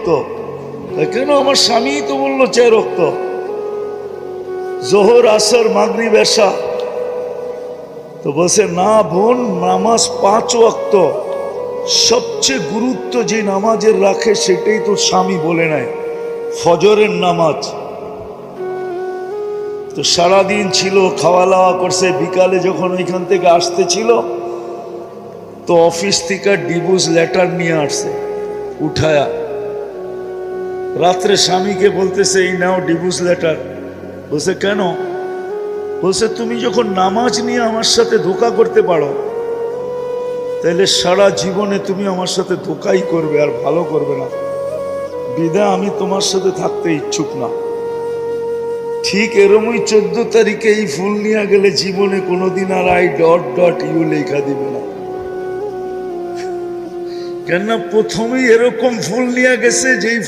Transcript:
তো কেন? আমার স্বামী তো বললো 4 রক্ত, জোহর আসর মাগরিব এশা। তো বলছে না বোন, নামাজ 5 ওয়াক্ত, সবচেয়ে গুরুত্ব যে নামাজের রাখে সেটাই তো স্বামী বলে নাই, ফজরের নামাজ। তো সারাদিন ছিল, খাওয়া দাওয়া করছে, বিকালে যখন ওইখান থেকে আসতে ছিল তো অফিস থেকে ডিভোর্স লেটার নিয়ে আসছে উঠায়া। রাত্রে স্বামীকে বলতেছে এই নাও ডিভোর্স লেটার। বলছে কেন? বলছে তুমি যখন নামাজ নিয়ে আমার সাথে ধোঁকা করতে পারো তাহলে সারা জীবনে তুমি আমার সাথে ধোঁকাই করবে, আর ভালো করবে না, বিদায় আমি তোমার সাথে থাকতে ইচ্ছুক না। ঠিক এরমই 14 তারিখে এই ফুল নিয়ে গেলে জীবনে কোনোদিন আর I.ইউ লেখা দিবে না। কেননা প্রথমেই এরকম ফুল নিয়ে গেছে যেই